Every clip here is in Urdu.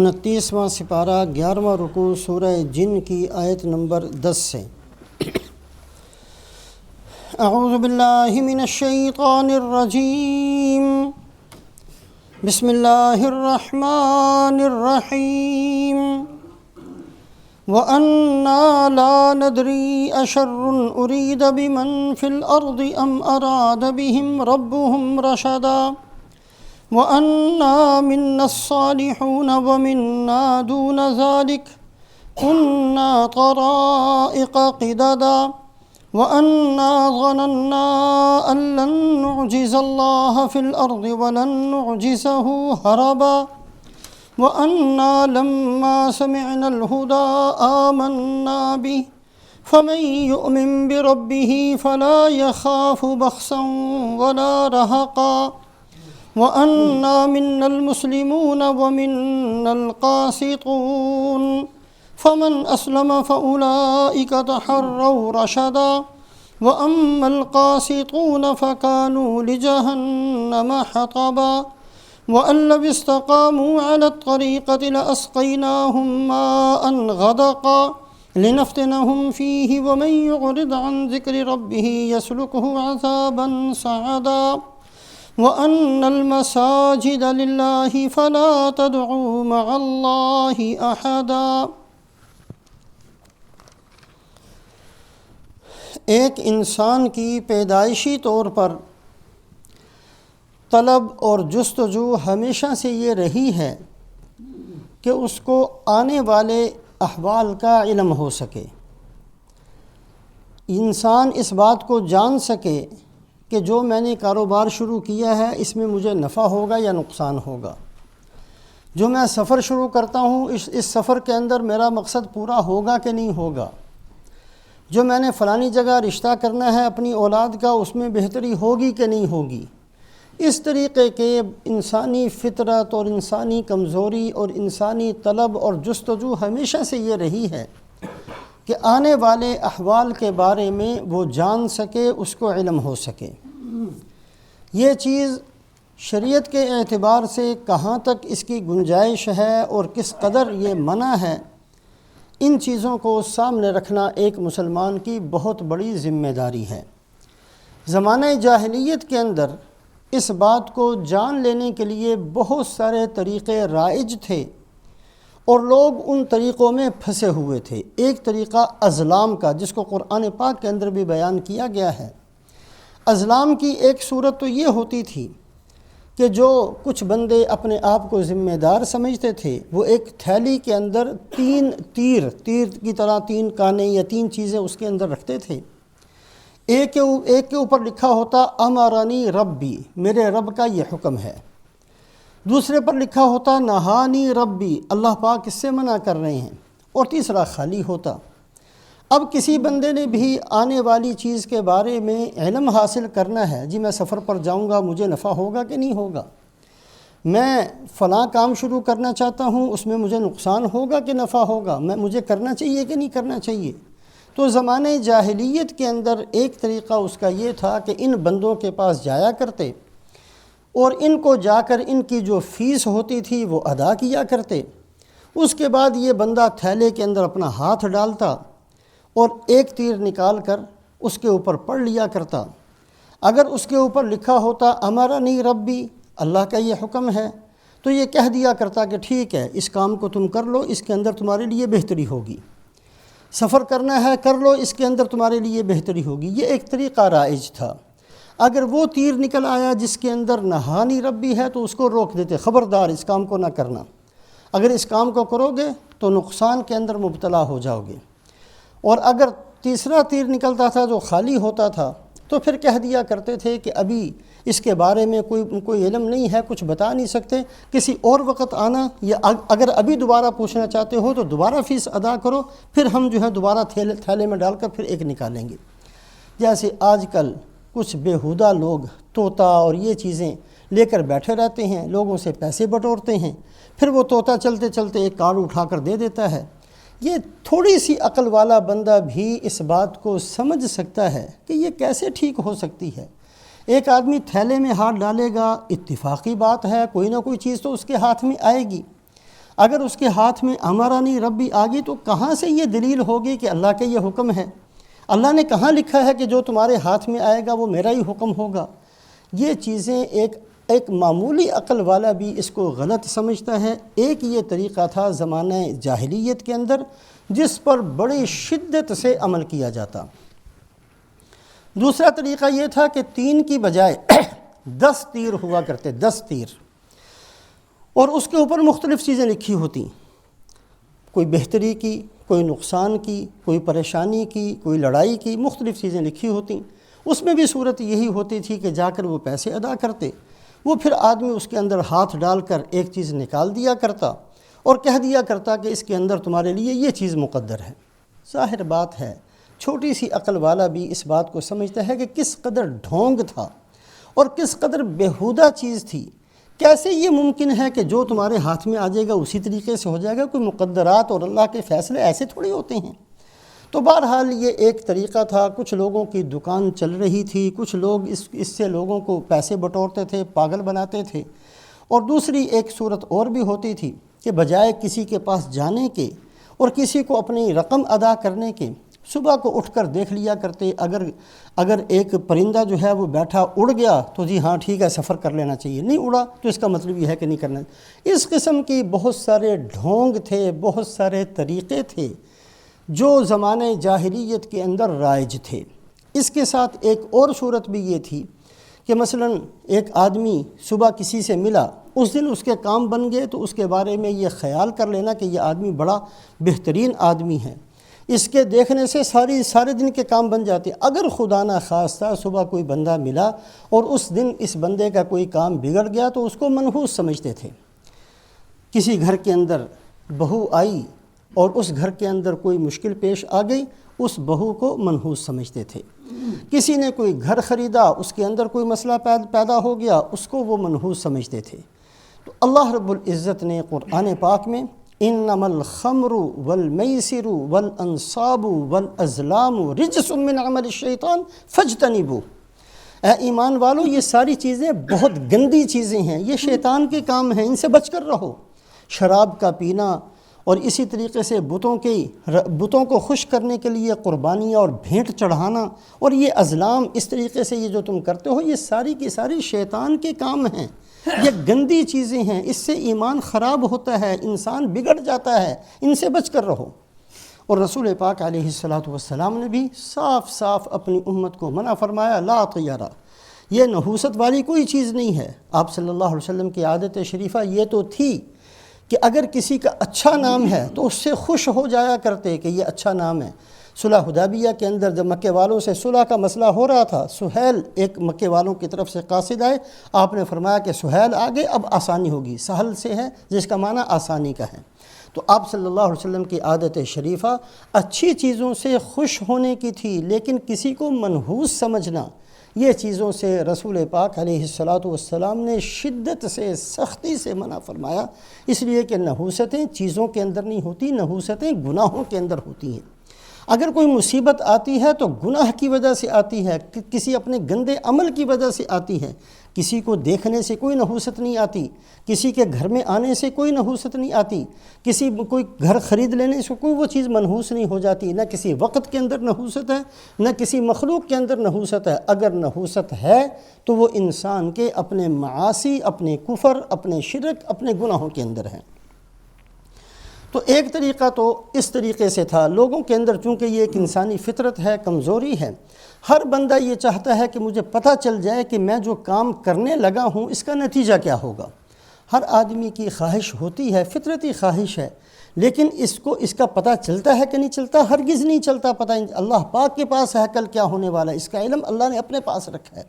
29واں سپارہ 11واں رکوع سورہ جن کی آیت نمبر 10 سے۔ اعوذ باللہ من الشیطان الرجیم، بسم اللہ الرحمن الرحیم۔ وَأَنَّا لَا نَدْرِي أَشَرٌّ أُرِيدَ بِمَنْ فِي الْأَرْضِ أَمْ أَرَادَ بِهِمْ رَبُّهُمْ رَشَدًا وَأَنَّا مِنَّا الصَّالِحُونَ وَمِنَّا دُونَ ذَلِكَ كُنَّا طَرَائِقَ قِدَدًا وَأَنَّا ظَنَنَّا أَن لَّن نُّعْجِزَ اللَّهَ فِي الْأَرْضِ وَلَن نُّعْجِزَهُ هَرَبًا وَأَنَّا لَمَّا سَمِعْنَا الْهُدَىٰ آمَنَّا بِهِ فَمَن يُؤْمِن بِرَبِّهِ فَلَا يَخَافُ بَخْسًا وَلَا رَهَقًا وَأَنَّا مِنَّا الْمُسْلِمُونَ وَمِنَّا الْقَاسِطُونَ فَمَنْ أَسْلَمَ فَأُولَٰئِكَ تَحَرَّوْا رَشَدًا وَأَمَّا الْقَاسِطُونَ فَكَانُوا لِجَهَنَّمَ حَطَبًا وَأَن لَّوِ اسْتَقَامُوا عَلَى الطَّرِيقَةِ لَأَسْقَيْنَاهُم مَّاءً غَدَقًا لِّنَفْتِنَهُمْ فِيهِ وَمَن يُعْرِضْ عَن ذِكْرِ رَبِّهِ يَسْلُكْهُ عَذَابًا صَعَدًا وَأَنَّ الْمَسَاجِدَ لِلَّهِ فَلَا تَدْعُوا مَعَ اللَّهِ أَحَدًا۔ ایک انسان کی پیدائشی طور پر طلب اور جستجو ہمیشہ سے یہ رہی ہے کہ اس کو آنے والے احوال کا علم ہو سکے، انسان اس بات کو جان سکے کہ جو میں نے کاروبار شروع کیا ہے اس میں مجھے نفع ہوگا یا نقصان ہوگا، جو میں سفر شروع کرتا ہوں اس سفر کے اندر میرا مقصد پورا ہوگا کہ نہیں ہوگا، جو میں نے فلانی جگہ رشتہ کرنا ہے اپنی اولاد کا اس میں بہتری ہوگی کہ نہیں ہوگی۔ اس طریقے کے انسانی فطرت اور انسانی کمزوری اور انسانی طلب اور جستجو ہمیشہ سے یہ رہی ہے کہ آنے والے احوال کے بارے میں وہ جان سکے، اس کو علم ہو سکے۔ یہ چیز شریعت کے اعتبار سے کہاں تک اس کی گنجائش ہے اور کس قدر یہ منع ہے، ان چیزوں کو سامنے رکھنا ایک مسلمان کی بہت بڑی ذمہ داری ہے۔ زمانہ جاہلیت کے اندر اس بات کو جان لینے کے لیے بہت سارے طریقے رائج تھے اور لوگ ان طریقوں میں پھنسے ہوئے تھے۔ ایک طریقہ ازلام کا، جس کو قرآن پاک کے اندر بھی بیان کیا گیا ہے۔ ازلام کی ایک صورت تو یہ ہوتی تھی کہ جو کچھ بندے اپنے آپ کو ذمہ دار سمجھتے تھے وہ ایک تھیلی کے اندر تیر کی طرح 3 کانے یا 3 چیزیں اس کے اندر رکھتے تھے۔ ایک کے اوپر لکھا ہوتا امرانی ربی، میرے رب کا یہ حکم ہے۔ دوسرے پر لکھا ہوتا نہانی ربی، اللہ پاک اس سے منع کر رہے ہیں، اور تیسرا خالی ہوتا۔ اب کسی بندے نے بھی آنے والی چیز کے بارے میں علم حاصل کرنا ہے، جی میں سفر پر جاؤں گا مجھے نفع ہوگا کہ نہیں ہوگا، میں فلاں کام شروع کرنا چاہتا ہوں اس میں مجھے نقصان ہوگا کہ نفع ہوگا، مجھے کرنا چاہیے کہ نہیں کرنا چاہیے۔ تو زمانے جاہلیت کے اندر ایک طریقہ اس کا یہ تھا کہ ان بندوں کے پاس جایا کرتے اور ان کو جا کر ان کی جو فیس ہوتی تھی وہ ادا کیا کرتے۔ اس کے بعد یہ بندہ تھیلے کے اندر اپنا ہاتھ ڈالتا اور ایک تیر نکال کر اس کے اوپر پڑھ لیا کرتا۔ اگر اس کے اوپر لکھا ہوتا امرنی ربی، اللہ کا یہ حکم ہے، تو یہ کہہ دیا کرتا کہ ٹھیک ہے اس کام کو تم کر لو، اس کے اندر تمہارے لیے بہتری ہوگی، سفر کرنا ہے کر لو، اس کے اندر تمہارے لیے بہتری ہوگی۔ یہ ایک طریقہ رائج تھا۔ اگر وہ تیر نکل آیا جس کے اندر نہانی ربی ہے تو اس کو روک دیتے، خبردار اس کام کو نہ کرنا، اگر اس کام کو کرو گے تو نقصان کے اندر مبتلا ہو جاؤ گے۔ اور اگر تیسرا تیر نکلتا تھا جو خالی ہوتا تھا تو پھر کہہ دیا کرتے تھے کہ ابھی اس کے بارے میں کوئی علم نہیں ہے، کچھ بتا نہیں سکتے، کسی اور وقت آنا، یا اگر ابھی دوبارہ پوچھنا چاہتے ہو تو دوبارہ فیس ادا کرو، پھر ہم جو ہے دوبارہ تھیلے میں ڈال کر پھر ایک نکالیں گے۔ جیسے آج کل کچھ بیہودہ لوگ طوطا اور یہ چیزیں لے کر بیٹھے رہتے ہیں، لوگوں سے پیسے بٹورتے ہیں، پھر وہ طوطا چلتے چلتے ایک کارڈ اٹھا کر دے دیتا ہے۔ یہ تھوڑی سی عقل والا بندہ بھی اس بات کو سمجھ سکتا ہے کہ یہ کیسے ٹھیک ہو سکتی ہے۔ ایک آدمی تھیلے میں ہاتھ ڈالے گا، اتفاقی بات ہے، کوئی نہ کوئی چیز تو اس کے ہاتھ میں آئے گی۔ اگر اس کے ہاتھ میں امرانی ربی آ گئی تو کہاں سے یہ دلیل ہوگی کہ اللہ کا یہ حکم ہے؟ اللہ نے کہاں لکھا ہے کہ جو تمہارے ہاتھ میں آئے گا وہ میرا ہی حکم ہوگا؟ یہ چیزیں ایک معمولی عقل والا بھی اس کو غلط سمجھتا ہے۔ ایک یہ طریقہ تھا زمانہ جاہلیت کے اندر جس پر بڑی شدت سے عمل کیا جاتا۔ دوسرا طریقہ یہ تھا کہ 3 کی بجائے 10 تیر ہوا کرتے، 10 تیر، اور اس کے اوپر مختلف چیزیں لکھی ہوتی، کوئی بہتری کی، کوئی نقصان کی، کوئی پریشانی کی، کوئی لڑائی کی، مختلف چیزیں لکھی ہوتی۔ اس میں بھی صورت یہی ہوتی تھی کہ جا کر وہ پیسے ادا کرتے، وہ پھر آدمی اس کے اندر ہاتھ ڈال کر ایک چیز نکال دیا کرتا اور کہہ دیا کرتا کہ اس کے اندر تمہارے لیے یہ چیز مقدر ہے۔ ظاہر بات ہے چھوٹی سی عقل والا بھی اس بات کو سمجھتا ہے کہ کس قدر ڈھونگ تھا اور کس قدر بیہودہ چیز تھی۔ کیسے یہ ممکن ہے کہ جو تمہارے ہاتھ میں آ جائے گا اسی طریقے سے ہو جائے گا؟ کوئی مقدرات اور اللہ کے فیصلے ایسے تھوڑی ہوتے ہیں۔ تو بہرحال یہ ایک طریقہ تھا۔ کچھ لوگوں کی دکان چل رہی تھی، کچھ لوگ اس سے لوگوں کو پیسے بٹورتے تھے، پاگل بناتے تھے۔ اور دوسری ایک صورت اور بھی ہوتی تھی کہ بجائے کسی کے پاس جانے کے اور کسی کو اپنی رقم ادا کرنے کے، صبح کو اٹھ کر دیکھ لیا کرتے، اگر ایک پرندہ جو ہے وہ بیٹھا اڑ گیا تو جی ہاں ٹھیک ہے سفر کر لینا چاہیے، نہیں اڑا تو اس کا مطلب یہ ہے کہ نہیں کرنا۔ اس قسم کی بہت سارے ڈھونگ تھے، بہت سارے طریقے تھے جو زمانے جاہلیت کے اندر رائج تھے۔ اس کے ساتھ ایک اور صورت بھی یہ تھی کہ مثلا ایک آدمی صبح کسی سے ملا، اس دن اس کے کام بن گئے تو اس کے بارے میں یہ خیال کر لینا کہ یہ آدمی بڑا بہترین آدمی ہے، اس کے دیکھنے سے سارے دن کے کام بن جاتے۔ اگر خدا نہ خواستہ صبح کوئی بندہ ملا اور اس دن اس بندے کا کوئی کام بگڑ گیا تو اس کو منحوس سمجھتے تھے۔ کسی گھر کے اندر بہو آئی اور اس گھر کے اندر کوئی مشکل پیش آ گئی، اس بہو کو منحوس سمجھتے تھے۔ کسی نے کوئی گھر خریدا، اس کے اندر کوئی مسئلہ پیدا ہو گیا، اس کو وہ منحوس سمجھتے تھے۔ تو اللہ رب العزت نے قرآن پاک میں انما الخمر والمیسر والانصاب والازلام رجس من عمل الشیطان فاجتنبوہ، اے ایمان والو یہ ساری چیزیں بہت گندی چیزیں ہیں، یہ شیطان کے کام ہیں، ان سے بچ کر رہو۔ شراب کا پینا اور اسی طریقے سے بتوں کو خوش کرنے کے لیے قربانیاں اور بھینٹ چڑھانا اور یہ ازلام، اس طریقے سے یہ جو تم کرتے ہو یہ ساری کی ساری شیطان کے کام ہیں، یہ گندی چیزیں ہیں، اس سے ایمان خراب ہوتا ہے، انسان بگڑ جاتا ہے، ان سے بچ کر رہو۔ اور رسول پاک علیہ السلام نے بھی صاف صاف اپنی امت کو منع فرمایا، لا طیرہ، یہ نحوست والی کوئی چیز نہیں ہے۔ آپ صلی اللہ علیہ وسلم کی عادت شریفہ یہ تو تھی کہ اگر کسی کا اچھا نام ہے تو اس سے خوش ہو جایا کرتے کہ یہ اچھا نام ہے۔ صلح حدیبیہ کے اندر جب مکے والوں سے صلح کا مسئلہ ہو رہا تھا، سہیل ایک مکے والوں کی طرف سے قاصد آئے، آپ نے فرمایا کہ سہیل آگے اب آسانی ہوگی، سہل سے ہے جس کا معنی آسانی کا ہے۔ تو آپ صلی اللہ علیہ وسلم کی عادت شریفہ اچھی چیزوں سے خوش ہونے کی تھی، لیکن کسی کو منحوس سمجھنا، یہ چیزوں سے رسول پاک علیہ السلام نے شدت سے سختی سے منع فرمایا، اس لیے کہ نحوستیں چیزوں کے اندر نہیں ہوتی، نحوستیں گناہوں کے اندر ہوتی ہیں۔ اگر کوئی مصیبت آتی ہے تو گناہ کی وجہ سے آتی ہے، کسی اپنے گندے عمل کی وجہ سے آتی ہے۔ کسی کو دیکھنے سے کوئی نحوست نہیں آتی، کسی کے گھر میں آنے سے کوئی نحوست نہیں آتی، کوئی گھر خرید لینے سے کوئی وہ چیز منحوس نہیں ہو جاتی۔ نہ کسی وقت کے اندر نحوست ہے، نہ کسی مخلوق کے اندر نحوست ہے۔ اگر نحوست ہے تو وہ انسان کے اپنے معاصی، اپنے کفر، اپنے شرک، اپنے گناہوں کے اندر ہے۔ تو ایک طریقہ تو اس طریقے سے تھا، لوگوں کے اندر چونکہ یہ ایک انسانی فطرت ہے، کمزوری ہے، ہر بندہ یہ چاہتا ہے کہ مجھے پتہ چل جائے کہ میں جو کام کرنے لگا ہوں اس کا نتیجہ کیا ہوگا۔ ہر آدمی کی خواہش ہوتی ہے، فطرتی خواہش ہے، لیکن اس کا پتہ چلتا ہے کہ نہیں چلتا؟ ہرگز نہیں چلتا پتہ۔ اللہ پاک کے پاس ہے کل کیا ہونے والا ہے، اس کا علم اللہ نے اپنے پاس رکھا ہے۔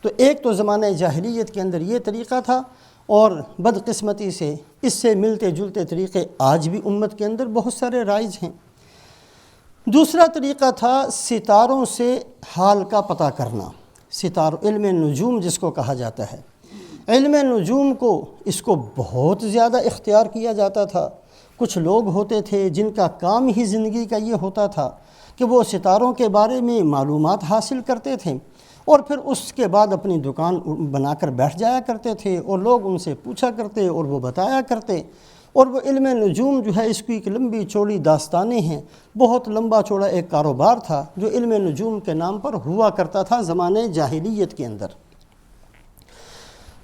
تو ایک تو زمانہ جاہلیت کے اندر یہ طریقہ تھا، اور بدقسمتی سے اس سے ملتے جلتے طریقے آج بھی امت کے اندر بہت سارے رائج ہیں۔ دوسرا طریقہ تھا ستاروں سے حال کا پتہ کرنا، علم نجوم جس کو کہا جاتا ہے۔ علم نجوم اس کو بہت زیادہ اختیار کیا جاتا تھا۔ کچھ لوگ ہوتے تھے جن کا کام ہی زندگی کا یہ ہوتا تھا کہ وہ ستاروں کے بارے میں معلومات حاصل کرتے تھے، اور پھر اس کے بعد اپنی دکان بنا کر بیٹھ جایا کرتے تھے، اور لوگ ان سے پوچھا کرتے اور وہ بتایا کرتے۔ اور وہ علم نجوم جو ہے اس کی ایک لمبی چوڑی داستانیں ہیں، بہت لمبا چوڑا ایک کاروبار تھا جو علم نجوم کے نام پر ہوا کرتا تھا زمانے جاہلیت کے اندر۔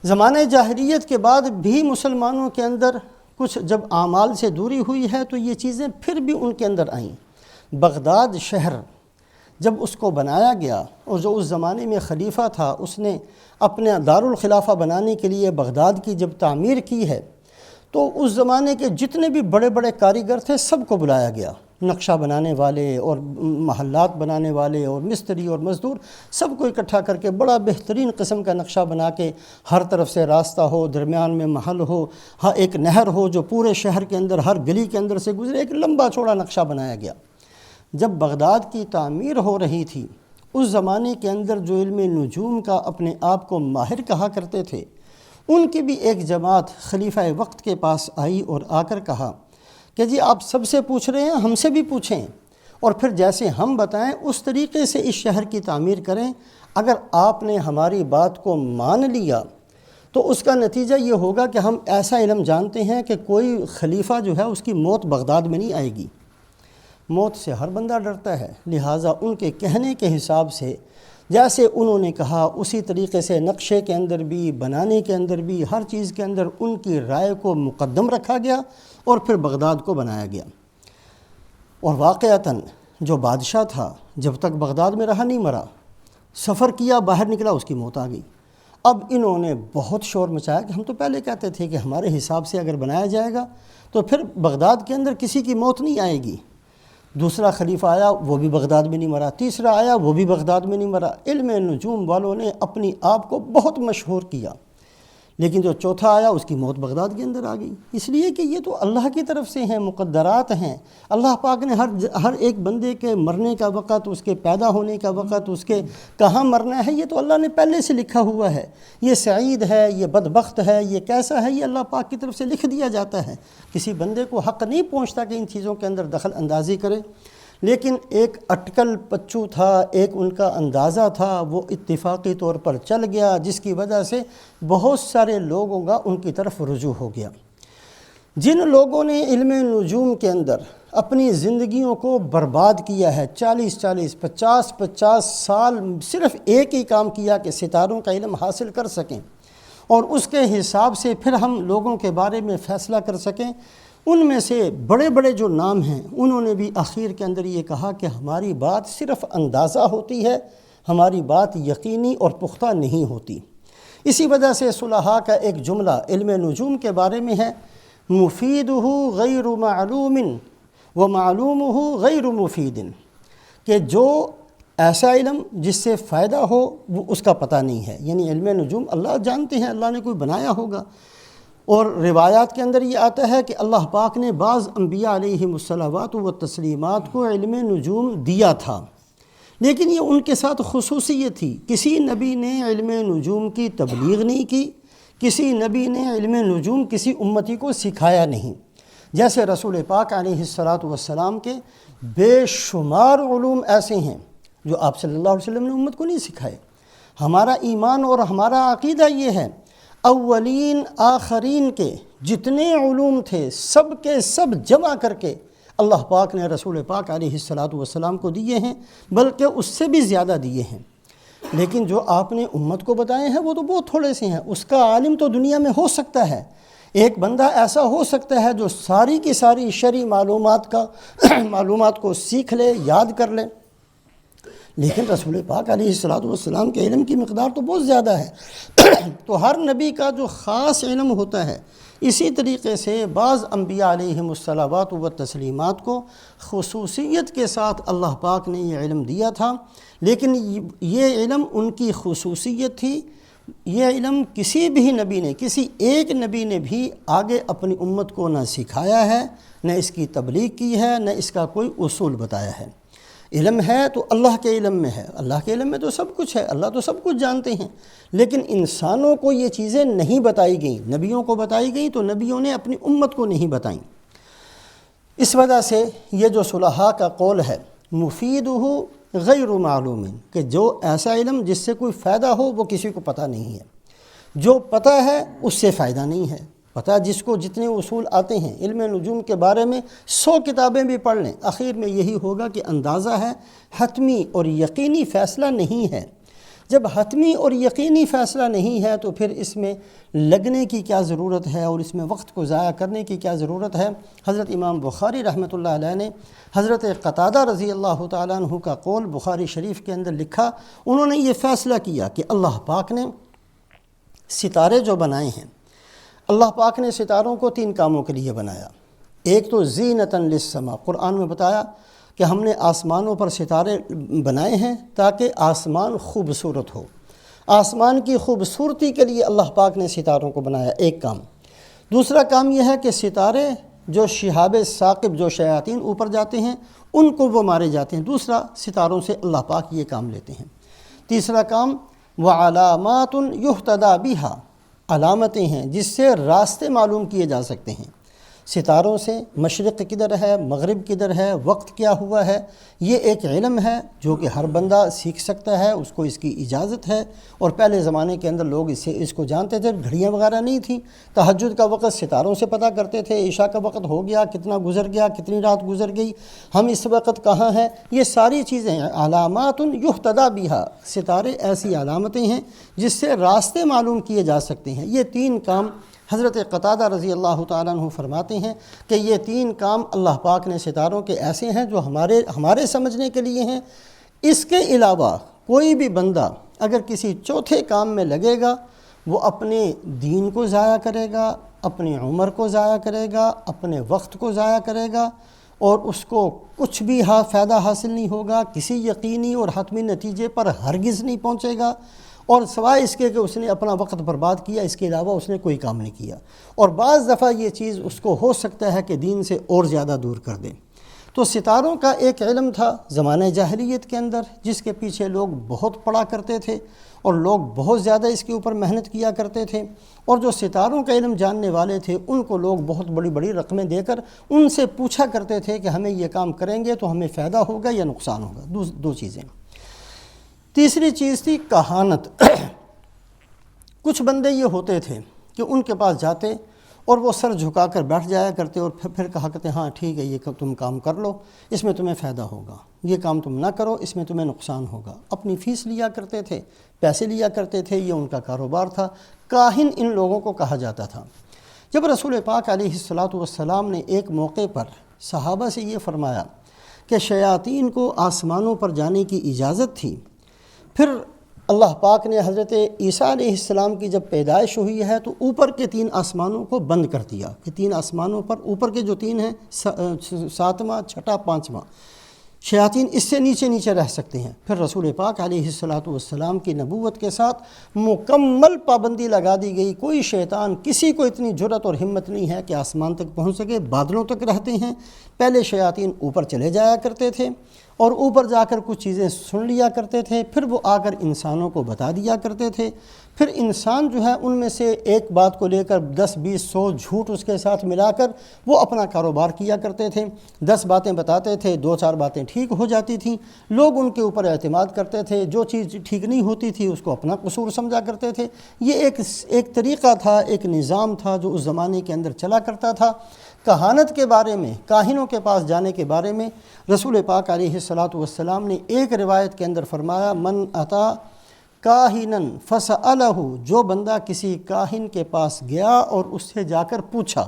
زمانے جاہلیت کے بعد بھی مسلمانوں کے اندر کچھ جب اعمال سے دوری ہوئی ہے تو یہ چیزیں پھر بھی ان کے اندر آئیں۔ بغداد شہر جب اس کو بنایا گیا اور جو اس زمانے میں خلیفہ تھا اس نے اپنے دارالخلافہ بنانے کے لیے بغداد کی جب تعمیر کی ہے تو اس زمانے کے جتنے بھی بڑے بڑے کاریگر تھے سب کو بلایا گیا، نقشہ بنانے والے اور محلات بنانے والے اور مستری اور مزدور، سب کو اکٹھا کر کے بڑا بہترین قسم کا نقشہ بنا کے ہر طرف سے راستہ ہو، درمیان میں محل ہو، ہاں ایک نہر ہو جو پورے شہر کے اندر ہر گلی کے اندر سے گزرے، ایک لمبا چوڑا نقشہ بنایا گیا۔ جب بغداد کی تعمیر ہو رہی تھی اس زمانے کے اندر جو علم نجوم کا اپنے آپ کو ماہر کہا کرتے تھے ان کی بھی ایک جماعت خلیفہ وقت کے پاس آئی اور آ کر کہا کہ جی آپ سب سے پوچھ رہے ہیں، ہم سے بھی پوچھیں اور پھر جیسے ہم بتائیں اس طریقے سے اس شہر کی تعمیر کریں۔ اگر آپ نے ہماری بات کو مان لیا تو اس کا نتیجہ یہ ہوگا کہ ہم ایسا علم جانتے ہیں کہ کوئی خلیفہ جو ہے اس کی موت بغداد میں نہیں آئے گی۔ موت سے ہر بندہ ڈرتا ہے، لہٰذا ان کے کہنے کے حساب سے جیسے انہوں نے کہا اسی طریقے سے نقشے کے اندر بھی، بنانے کے اندر بھی، ہر چیز کے اندر ان کی رائے کو مقدم رکھا گیا اور پھر بغداد کو بنایا گیا۔ اور واقعتاً جو بادشاہ تھا جب تک بغداد میں رہا نہیں مرا، سفر کیا باہر نکلا اس کی موت آ گئی۔ اب انہوں نے بہت شور مچایا کہ ہم تو پہلے کہتے تھے کہ ہمارے حساب سے اگر بنایا جائے گا تو پھر بغداد کے اندر کسی کی موت نہیں آئے گی۔ دوسرا خلیفہ آیا وہ بھی بغداد میں نہیں مرا، تیسرا آیا وہ بھی بغداد میں نہیں مرا۔ علم نجوم والوں نے اپنی آپ کو بہت مشہور کیا، لیکن جو چوتھا آیا اس کی موت بغداد کے اندر آ گئی، اس لیے کہ یہ تو اللہ کی طرف سے ہیں، مقدرات ہیں۔ اللہ پاک نے ہر ایک بندے کے مرنے کا وقت، اس کے پیدا ہونے کا وقت، اس کے کہاں مرنا ہے، یہ تو اللہ نے پہلے سے لکھا ہوا ہے۔ یہ سعید ہے، یہ بدبخت ہے، یہ کیسا ہے، یہ اللہ پاک کی طرف سے لکھ دیا جاتا ہے۔ کسی بندے کو حق نہیں پہنچتا کہ ان چیزوں کے اندر دخل اندازی کرے، لیکن ایک اٹکل پچو تھا، ایک ان کا اندازہ تھا، وہ اتفاقی طور پر چل گیا، جس کی وجہ سے بہت سارے لوگوں کا ان کی طرف رجوع ہو گیا۔ جن لوگوں نے علم نجوم کے اندر اپنی زندگیوں کو برباد کیا ہے، 40 50 سال صرف ایک ہی کام کیا کہ ستاروں کا علم حاصل کر سکیں اور اس کے حساب سے پھر ہم لوگوں کے بارے میں فیصلہ کر سکیں، ان میں سے بڑے بڑے جو نام ہیں انہوں نے بھی آخر کے اندر یہ کہا کہ ہماری بات صرف اندازہ ہوتی ہے، ہماری بات یقینی اور پختہ نہیں ہوتی۔ اسی وجہ سے صلحاء کا ایک جملہ علم نجوم کے بارے میں ہے، مفیدہ غیر معلوم ومعلومہ غیر مفید، کہ جو ایسا علم جس سے فائدہ ہو وہ اس کا پتہ نہیں ہے، یعنی علم نجوم اللہ جانتے ہیں، اللہ نے کوئی بنایا ہوگا۔ اور روایات کے اندر یہ آتا ہے کہ اللہ پاک نے بعض انبیاء علیہم الصلوات و تسلیمات کو علم نجوم دیا تھا، لیکن یہ ان کے ساتھ خصوصیت تھی۔ کسی نبی نے علم نجوم کی تبلیغ نہیں کی، کسی نبی نے علم نجوم کسی امتی کو سکھایا نہیں۔ جیسے رسول پاک علیہ السلام کے بے شمار علوم ایسے ہیں جو آپ صلی اللہ علیہ وسلم نے امت کو نہیں سکھائے۔ ہمارا ایمان اور ہمارا عقیدہ یہ ہے، اولین آخرین کے جتنے علوم تھے سب کے سب جمع کر کے اللہ پاک نے رسول پاک علیہ السلام کو دیے ہیں، بلکہ اس سے بھی زیادہ دیے ہیں، لیکن جو آپ نے امت کو بتائے ہیں وہ تو بہت تھوڑے سے ہیں۔ اس کا عالم تو دنیا میں ہو سکتا ہے، ایک بندہ ایسا ہو سکتا ہے جو ساری کی ساری شرعی معلومات کو سیکھ لے، یاد کر لے، لیکن رسول پاک علیہ السلام کے علم کی مقدار تو بہت زیادہ ہے۔ تو ہر نبی کا جو خاص علم ہوتا ہے، اسی طریقے سے بعض انبیاء علیہم الصلوات و تسلیمات کو خصوصیت کے ساتھ اللہ پاک نے یہ علم دیا تھا، لیکن یہ علم ان کی خصوصیت تھی۔ یہ علم کسی بھی نبی نے، کسی ایک نبی نے بھی آگے اپنی امت کو نہ سکھایا ہے، نہ اس کی تبلیغ کی ہے، نہ اس کا کوئی اصول بتایا ہے۔ علم ہے تو اللہ کے علم میں ہے، اللہ کے علم میں تو سب کچھ ہے، اللہ تو سب کچھ جانتے ہیں، لیکن انسانوں کو یہ چیزیں نہیں بتائی گئیں، نبیوں کو بتائی گئیں تو نبیوں نے اپنی امت کو نہیں بتائیں۔ اس وجہ سے یہ جو صلحاء کا قول ہے مفیدہ غیر معلوم، کہ جو ایسا علم جس سے کوئی فائدہ ہو وہ کسی کو پتہ نہیں ہے، جو پتہ ہے اس سے فائدہ نہیں ہے، پتہ جس کو جتنے اصول آتے ہیں علم نجوم کے بارے میں 100 کتابیں بھی پڑھ لیں، آخر میں یہی ہوگا کہ اندازہ ہے حتمی اور یقینی فیصلہ نہیں ہے۔ جب حتمی اور یقینی فیصلہ نہیں ہے تو پھر اس میں لگنے کی کیا ضرورت ہے اور اس میں وقت کو ضائع کرنے کی کیا ضرورت ہے۔ حضرت امام بخاری رحمۃ اللہ علیہ نے حضرت قتادہ رضی اللہ تعالیٰ عنہ کا قول بخاری شریف کے اندر لکھا، انہوں نے یہ فیصلہ کیا کہ اللہ پاک نے ستارے جو بنائے ہیں، اللہ پاک نے ستاروں کو 3 کاموں کے لیے بنایا۔ ایک تو زینۃ للسما، قرآن میں بتایا کہ ہم نے آسمانوں پر ستارے بنائے ہیں تاکہ آسمان خوبصورت ہو، آسمان کی خوبصورتی کے لیے اللہ پاک نے ستاروں کو بنایا، ایک کام۔ دوسرا کام یہ ہے کہ ستارے جو شہاب ثاقب، جو شیاطین اوپر جاتے ہیں ان کو وہ مارے جاتے ہیں، دوسرا ستاروں سے اللہ پاک یہ کام لیتے ہیں۔ تیسرا کام وعلامات یہتدی بہا، علامتیں ہیں جس سے راستے معلوم کیے جا سکتے ہیں۔ ستاروں سے مشرق کدھر ہے، مغرب کدھر ہے، وقت کیا ہوا ہے، یہ ایک علم ہے جو کہ ہر بندہ سیکھ سکتا ہے، اس کو اس کی اجازت ہے۔ اور پہلے زمانے کے اندر لوگ اس کو جانتے تھے، گھڑیاں وغیرہ نہیں تھیں، تہجد کا وقت ستاروں سے پتہ کرتے تھے، عشاء کا وقت ہو گیا، کتنا گزر گیا، کتنی رات گزر گئی، ہم اس وقت کہاں ہیں، یہ ساری چیزیں علامات یہتدی بہا، ستارے ایسی علامتیں ہیں جس سے راستے معلوم کیے جا سکتے ہیں۔ یہ 3 کام حضرت قتادہ رضی اللہ تعالیٰ عنہ فرماتے ہیں کہ یہ 3 کام اللہ پاک نے ستاروں کے ایسے ہیں جو ہمارے سمجھنے کے لیے ہیں۔ اس کے علاوہ کوئی بھی بندہ اگر کسی چوتھے کام میں لگے گا وہ اپنے دین کو ضائع کرے گا، اپنی عمر کو ضائع کرے گا، اپنے وقت کو ضائع کرے گا، اور اس کو کچھ بھی فائدہ حاصل نہیں ہوگا، کسی یقینی اور حتمی نتیجے پر ہرگز نہیں پہنچے گا، اور سوائے اس کے کہ اس نے اپنا وقت برباد کیا، اس کے علاوہ اس نے کوئی کام نہیں کیا، اور بعض دفعہ یہ چیز اس کو ہو سکتا ہے کہ دین سے اور زیادہ دور کر دے۔ تو ستاروں کا ایک علم تھا زمانہ جاہلیت کے اندر جس کے پیچھے لوگ بہت پڑھا کرتے تھے اور لوگ بہت زیادہ اس کے اوپر محنت کیا کرتے تھے، اور جو ستاروں کا علم جاننے والے تھے ان کو لوگ بہت بڑی بڑی رقمیں دے کر ان سے پوچھا کرتے تھے کہ ہمیں یہ کام کریں گے تو ہمیں فائدہ ہوگا یا نقصان ہوگا۔ دو چیزیں۔ تیسری چیز تھی کہانت۔ کچھ بندے یہ ہوتے تھے کہ ان کے پاس جاتے اور وہ سر جھکا کر بیٹھ جایا کرتے اور پھر کہا کرتے ہاں ٹھیک ہے، یہ تم کام کر لو، اس میں تمہیں فائدہ ہوگا، یہ کام تم نہ کرو، اس میں تمہیں نقصان ہوگا۔ اپنی فیس لیا کرتے تھے، پیسے لیا کرتے تھے، یہ ان کا کاروبار تھا۔ کاہن ان لوگوں کو کہا جاتا تھا۔ جب رسول پاک علیہ الصلاۃ والسلام نے ایک موقع پر صحابہ سے یہ فرمایا کہ شیاطین کو آسمانوں پر جانے کی اجازت تھی، پھر اللہ پاک نے حضرت عیسیٰ علیہ السلام کی جب پیدائش ہوئی ہے تو اوپر کے 3 آسمانوں کو بند کر دیا کہ 3 آسمانوں پر اوپر کے جو 3 ہیں 7واں، 6واں، 5واں شیاطین اس سے نیچے رہ سکتے ہیں۔ پھر رسول پاک علیہ الصلاۃ والسلام کی نبوت کے ساتھ مکمل پابندی لگا دی گئی، کوئی شیطان، کسی کو اتنی جرأت اور ہمت نہیں ہے کہ آسمان تک پہنچ سکے، بادلوں تک رہتے ہیں۔ پہلے شیاطین اوپر چلے جایا کرتے تھے اور اوپر جا کر کچھ چیزیں سن لیا کرتے تھے، پھر وہ آ کر انسانوں کو بتا دیا کرتے تھے، پھر انسان جو ہے ان میں سے ایک بات کو لے کر 10 20 100 جھوٹ اس کے ساتھ ملا کر وہ اپنا کاروبار کیا کرتے تھے۔ 10 باتیں بتاتے تھے، 2-4 باتیں ٹھیک ہو جاتی تھیں، لوگ ان کے اوپر اعتماد کرتے تھے، جو چیز ٹھیک نہیں ہوتی تھی اس کو اپنا قصور سمجھا کرتے تھے۔ یہ ایک طریقہ تھا، ایک نظام تھا جو اس زمانے کے اندر چلا کرتا تھا۔ کہانت کے بارے میں، کاہنوں کے پاس جانے کے بارے میں رسول پاک علیہ الصلاۃ والسلام نے ایک روایت کے اندر فرمایا، من اتا کاہنن فسألہ، جو بندہ کسی کاہن کے پاس گیا اور اس سے جا کر پوچھا،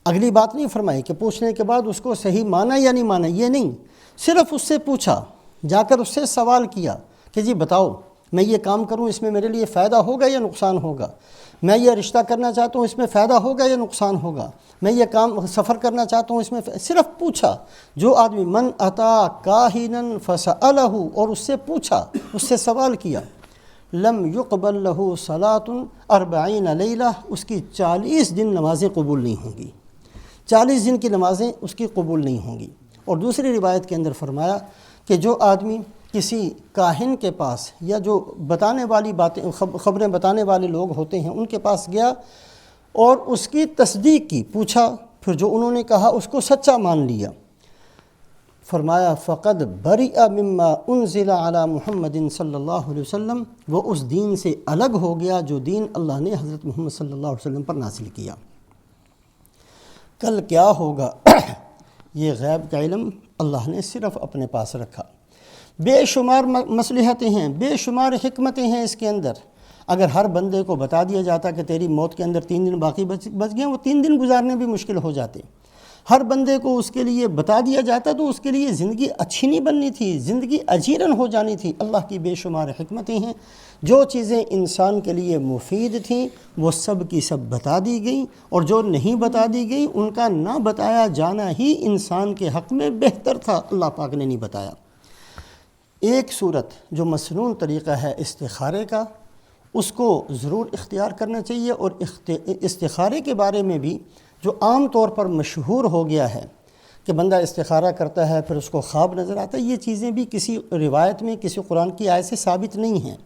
اگلی بات نہیں فرمائی کہ پوچھنے کے بعد اس کو صحیح مانا یا نہیں مانا، یہ نہیں، صرف اس سے پوچھا، جا کر اس سے سوال کیا کہ جی بتاؤ میں یہ کام کروں اس میں میرے لیے فائدہ ہوگا یا نقصان ہوگا، میں یہ رشتہ کرنا چاہتا ہوں اس میں فائدہ ہوگا یا نقصان ہوگا، میں یہ کام سفر کرنا چاہتا ہوں اس میں صرف پوچھا۔ جو آدمی من اتا کاہنن فسألہ، اور اس سے پوچھا، اس سے سوال کیا، لم یقبل لہ صلاۃ 40 لیلہ، اس کی 40 دن نمازیں قبول نہیں ہوں گی، 40 دن کی نمازیں اس کی قبول نہیں ہوں گی۔ اور دوسری روایت کے اندر فرمایا کہ جو آدمی کسی کاہن کے پاس یا جو بتانے والی باتیں، خبریں بتانے والے لوگ ہوتے ہیں ان کے پاس گیا اور اس کی تصدیق کی، پوچھا، پھر جو انہوں نے کہا اس کو سچا مان لیا، فرمایا فقد برئ مما انزل علی محمد صلی اللہ علیہ وسلم، وہ اس دین سے الگ ہو گیا جو دین اللہ نے حضرت محمد صلی اللہ علیہ وسلم پر نازل کیا۔ کل کیا ہوگا یہ غیب کا علم اللہ نے صرف اپنے پاس رکھا۔ بے شمار مصلحتیں ہیں، بے شمار حکمتیں ہیں اس کے اندر۔ اگر ہر بندے کو بتا دیا جاتا کہ تیری موت کے اندر 3 دن باقی بچ گئے، وہ 3 دن گزارنے بھی مشکل ہو جاتے۔ ہر بندے کو اس کے لیے بتا دیا جاتا تو اس کے لیے زندگی اچھی نہیں بننی تھی، زندگی اجیرن ہو جانی تھی۔ اللہ کی بے شمار حکمتیں ہیں، جو چیزیں انسان کے لیے مفید تھیں وہ سب کی سب بتا دی گئیں، اور جو نہیں بتا دی گئیں ان کا نہ بتایا جانا ہی انسان کے حق میں بہتر تھا، اللہ پاک نے نہیں بتایا۔ ایک صورت جو مسنون طریقہ ہے استخارے کا، اس کو ضرور اختیار کرنا چاہیے، اور استخارے کے بارے میں بھی جو عام طور پر مشہور ہو گیا ہے کہ بندہ استخارہ کرتا ہے پھر اس کو خواب نظر آتا ہے، یہ چیزیں بھی کسی روایت میں کسی قرآن کی آیت سے ثابت نہیں ہیں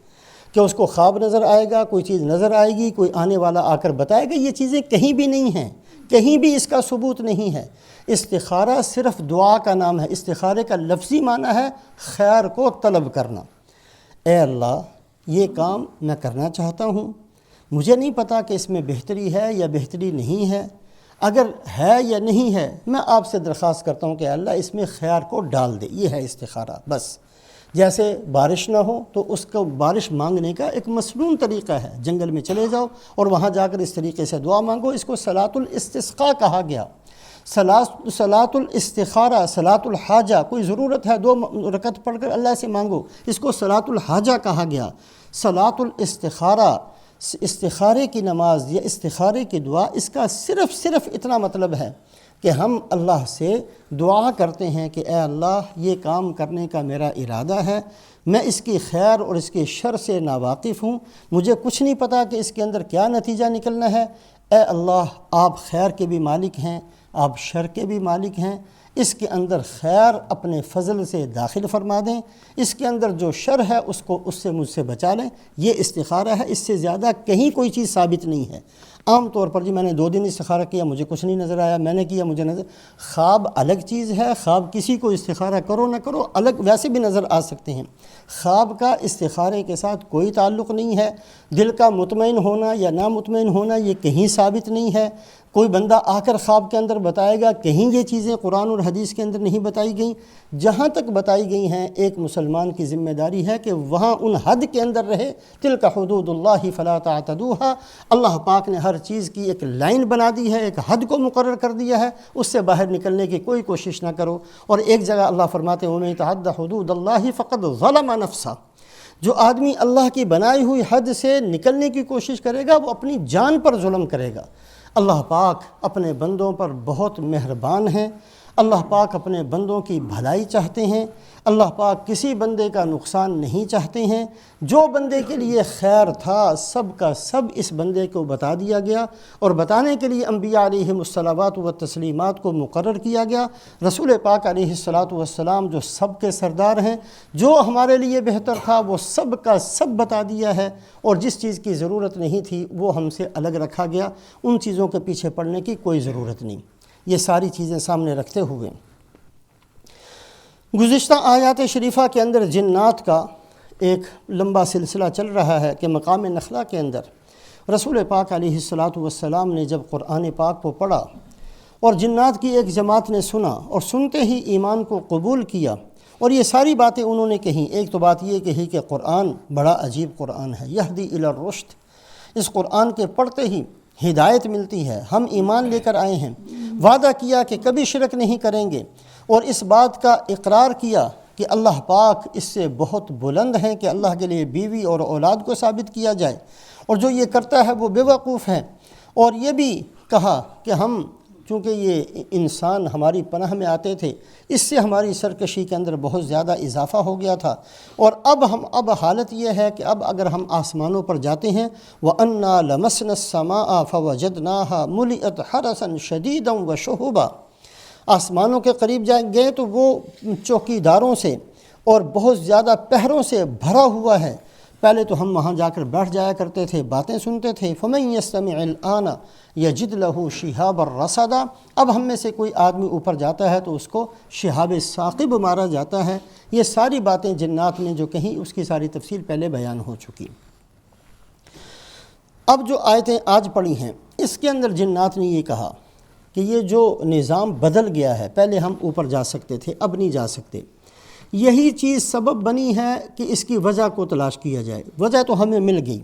کہ اس کو خواب نظر آئے گا، کوئی چیز نظر آئے گی، کوئی آنے والا آ کر بتائے گا۔ یہ چیزیں کہیں بھی نہیں ہیں، کہیں بھی اس کا ثبوت نہیں ہے۔ استخارہ صرف دعا کا نام ہے۔ استخارے کا لفظی معنی ہے خیر کو طلب کرنا۔ اے اللہ یہ کام میں کرنا چاہتا ہوں، مجھے نہیں پتا کہ اس میں بہتری ہے یا بہتری نہیں ہے، اگر ہے یا نہیں ہے میں آپ سے درخواست کرتا ہوں کہ اللہ اس میں خیر کو ڈال دے۔ یہ ہے استخارہ۔ بس جیسے بارش نہ ہو تو اس کو بارش مانگنے کا ایک مسنون طریقہ ہے، جنگل میں چلے جاؤ اور وہاں جا کر اس طریقے سے دعا مانگو۔ اس کو صلاۃ الاستسقاء کہا گیا۔ صلاۃ الاستخارہ، صلاۃ الحاجہ، کوئی ضرورت ہے 2 رکعت پڑھ کر اللہ سے مانگو، اس کو صلاۃ الحاجہ کہا گیا۔ صلاۃ الاستخارہ، استخارے کی نماز یا استخارے کی دعا، اس کا صرف اتنا مطلب ہے کہ ہم اللہ سے دعا کرتے ہیں کہ اے اللہ یہ کام کرنے کا میرا ارادہ ہے، میں اس کی خیر اور اس کے شر سے ناواقف ہوں، مجھے کچھ نہیں پتا کہ اس کے اندر کیا نتیجہ نکلنا ہے۔ اے اللہ آپ خیر کے بھی مالک ہیں، آپ شر کے بھی مالک ہیں، اس کے اندر خیر اپنے فضل سے داخل فرما دیں، اس کے اندر جو شر ہے اس کو اس سے مجھ سے بچا لیں۔ یہ استخارہ ہے، اس سے زیادہ کہیں کوئی چیز ثابت نہیں ہے۔ عام طور پر جی میں نے 2 دن استخارہ کیا مجھے کچھ نہیں نظر آیا، میں نے کیا مجھے نظر، خواب الگ چیز ہے۔ خواب کسی کو استخارہ کرو نہ کرو الگ ویسے بھی نظر آ سکتے ہیں، خواب کا استخارے کے ساتھ کوئی تعلق نہیں ہے۔ دل کا مطمئن ہونا یا نامطمئن ہونا یہ کہیں ثابت نہیں ہے۔ کوئی بندہ آ کر خواب کے اندر بتائے گا، کہیں یہ چیزیں قرآن اور حدیث کے اندر نہیں بتائی گئیں۔ جہاں تک بتائی گئی ہیں ایک مسلمان کی ذمہ داری ہے کہ وہاں ان حد کے اندر رہے۔ تلک حدود اللہ فلا تعتدوها، اللہ پاک نے ہر چیز کی ایک لائن بنا دی ہے، ایک حد کو مقرر کر دیا ہے، اس سے باہر نکلنے کی کوئی کوشش نہ کرو۔ اور ایک جگہ اللہ فرماتے ہیں وَمَن يَتَعَدَّ حُدُودَ اللَّهِ فَقَدْ ظَلَمَ نَفْسَهُ، جو آدمی اللہ کی بنائی ہوئی حد سے نکلنے کی کوشش کرے گا وہ اپنی جان پر ظلم کرے گا۔ اللہ پاک اپنے بندوں پر بہت مہربان ہیں، اللہ پاک اپنے بندوں کی بھلائی چاہتے ہیں، اللہ پاک کسی بندے کا نقصان نہیں چاہتے ہیں۔ جو بندے کے لیے خیر تھا سب کا سب اس بندے کو بتا دیا گیا، اور بتانے کے لیے انبیاء علیہم الصلوات و تسلیمات کو مقرر کیا گیا۔ رسول پاک علیہ الصلاۃ والسلام جو سب کے سردار ہیں، جو ہمارے لیے بہتر تھا وہ سب کا سب بتا دیا ہے، اور جس چیز کی ضرورت نہیں تھی وہ ہم سے الگ رکھا گیا۔ ان چیزوں کے پیچھے پڑنے کی کوئی ضرورت نہیں۔ یہ ساری چیزیں سامنے رکھتے ہوئے گزشتہ آیات شریفہ کے اندر جنات کا ایک لمبا سلسلہ چل رہا ہے کہ مقام نخلا کے اندر رسول پاک علیہ الصلاۃ والسلام نے جب قرآن پاک کو پڑھا اور جنات کی ایک جماعت نے سنا اور سنتے ہی ایمان کو قبول کیا، اور یہ ساری باتیں انہوں نے کہیں۔ ایک تو بات یہ کہی کہ قرآن بڑا عجیب قرآن ہے، یہدی الی الرشد، اس قرآن کے پڑھتے ہی ہدایت ملتی ہے، ہم ایمان لے کر آئے ہیں۔ وعدہ کیا کہ کبھی شرک نہیں کریں گے، اور اس بات کا اقرار کیا کہ اللہ پاک اس سے بہت بلند ہیں کہ اللہ کے لیے بیوی اور اولاد کو ثابت کیا جائے، اور جو یہ کرتا ہے وہ بے وقوف ہے۔ اور یہ بھی کہا کہ ہم چونکہ یہ انسان ہماری پناہ میں آتے تھے، اس سے ہماری سرکشی کے اندر بہت زیادہ اضافہ ہو گیا تھا، اور اب حالت یہ ہے کہ اب اگر ہم آسمانوں پر جاتے ہیں وَأَنَّا لَمَسْنَا السَّمَاءَ فَوَجَدْنَاهَا مُلِئَتْ حَرَسًا شَدِيدًا وَشُهُبًا، آسمانوں کے قریب گئے تو وہ چوکیداروں سے اور بہت زیادہ پہروں سے بھرا ہوا ہے۔ پہلے تو ہم وہاں جا کر بیٹھ جایا کرتے تھے، باتیں سنتے تھے۔ فَمَن يَسْتَمِعِ الْآنَ يَجِدْ لَهُ شِهَابًا رَصَدًا، اب ہم میں سے کوئی آدمی اوپر جاتا ہے تو اس کو شہاب ثاقب مارا جاتا ہے۔ یہ ساری باتیں جنات نے جو کہیں اس کی ساری تفصیل پہلے بیان ہو چکی۔ اب جو آیتیں آج پڑھی ہیں اس کے اندر جنات نے یہ کہا کہ یہ جو نظام بدل گیا ہے، پہلے ہم اوپر جا سکتے تھے، اب نہیں جا سکتے، یہی چیز سبب بنی ہے کہ اس کی وجہ کو تلاش کیا جائے۔ وجہ تو ہمیں مل گئی،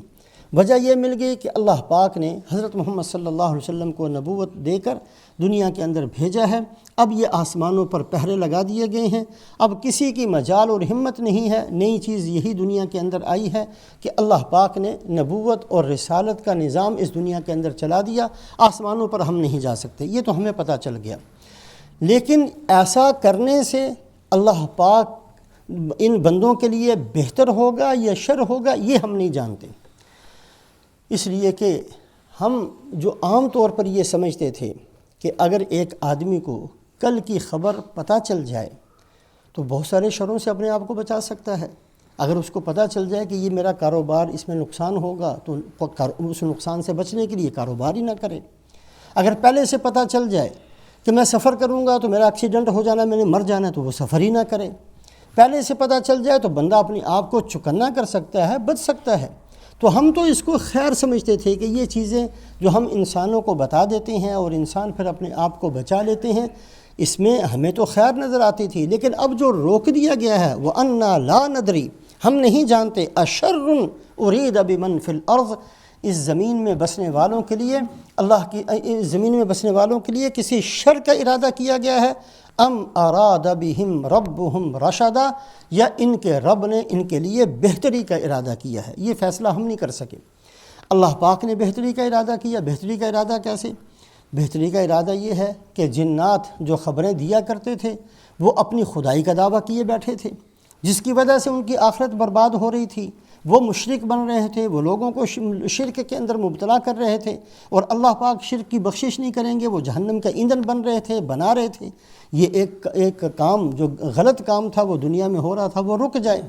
وجہ یہ مل گئی کہ اللہ پاک نے حضرت محمد صلی اللہ علیہ وسلم کو نبوت دے کر دنیا کے اندر بھیجا ہے۔ اب یہ آسمانوں پر پہرے لگا دیے گئے ہیں، اب کسی کی مجال اور ہمت نہیں ہے۔ نئی چیز یہی دنیا کے اندر آئی ہے کہ اللہ پاک نے نبوت اور رسالت کا نظام اس دنیا کے اندر چلا دیا، آسمانوں پر ہم نہیں جا سکتے، یہ تو ہمیں پتہ چل گیا۔ لیکن ایسا کرنے سے اللہ پاک ان بندوں کے لیے بہتر ہوگا یا شر ہوگا، یہ ہم نہیں جانتے۔ اس لیے کہ ہم جو عام طور پر یہ سمجھتے تھے کہ اگر ایک آدمی کو کل کی خبر پتہ چل جائے تو بہت سارے شروں سے اپنے آپ کو بچا سکتا ہے۔ اگر اس کو پتہ چل جائے کہ یہ میرا کاروبار، اس میں نقصان ہوگا، تو اس نقصان سے بچنے کے لیے کاروبار ہی نہ کرے۔ اگر پہلے سے پتہ چل جائے کہ میں سفر کروں گا تو میرا ایکسیڈنٹ ہو جانا، میں نے مر جانا ہے، تو وہ سفر ہی نہ کرے۔ پہلے سے پتہ چل جائے تو بندہ اپنے آپ کو چکنا کر سکتا ہے، بچ سکتا ہے۔ تو ہم تو اس کو خیر سمجھتے تھے کہ یہ چیزیں جو ہم انسانوں کو بتا دیتے ہیں اور انسان پھر اپنے آپ کو بچا لیتے ہیں، اس میں ہمیں تو خیر نظر آتی تھی۔ لیکن اب جو روک دیا گیا ہے، وَأَنَّا لَا نَدْرِي، ہم نہیں جانتے، أَشَرٌ أُرِيدَ بِمَنْ فِي الْأَرْضِ، اس زمین میں بسنے والوں کے لیے زمین میں بسنے والوں کے لیے کسی شر کا ارادہ کیا گیا ہے، ام اراد بہم ربہم رشدا، یا ان کے رب نے ان کے لیے بہتری کا ارادہ کیا ہے۔ یہ فیصلہ ہم نہیں کر سکے، اللہ پاک نے بہتری کا ارادہ کیا۔ بہتری کا ارادہ کیسے؟ بہتری کا ارادہ یہ ہے کہ جنات جو خبریں دیا کرتے تھے وہ اپنی خدائی کا دعویٰ کیے بیٹھے تھے، جس کی وجہ سے ان کی آخرت برباد ہو رہی تھی۔ وہ مشرک بن رہے تھے، وہ لوگوں کو شرک کے اندر مبتلا کر رہے تھے، اور اللہ پاک شرک کی بخشش نہیں کریں گے، وہ جہنم کا ایندھن بن رہے تھے، بنا رہے تھے۔ یہ ایک کام جو غلط کام تھا وہ دنیا میں ہو رہا تھا، وہ رک جائے۔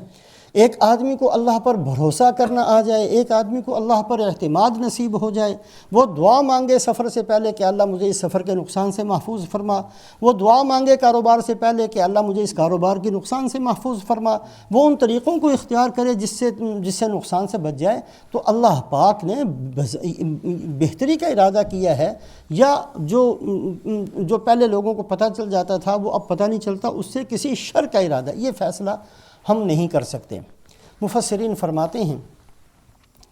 ایک آدمی کو اللہ پر بھروسہ کرنا آ جائے، ایک آدمی کو اللہ پر اعتماد نصیب ہو جائے، وہ دعا مانگے سفر سے پہلے کہ اللہ مجھے اس سفر کے نقصان سے محفوظ فرما، وہ دعا مانگے کاروبار سے پہلے کہ اللہ مجھے اس کاروبار کے نقصان سے محفوظ فرما، وہ ان طریقوں کو اختیار کرے جس سے نقصان سے بچ جائے، تو اللہ پاک نے بہتری کا ارادہ کیا ہے۔ یا جو پہلے لوگوں کو پتہ چل جاتا تھا وہ اب پتہ نہیں چلتا، اس سے کسی شر کا ارادہ، یہ فیصلہ ہم نہیں کر سکتے۔ مفسرین فرماتے ہیں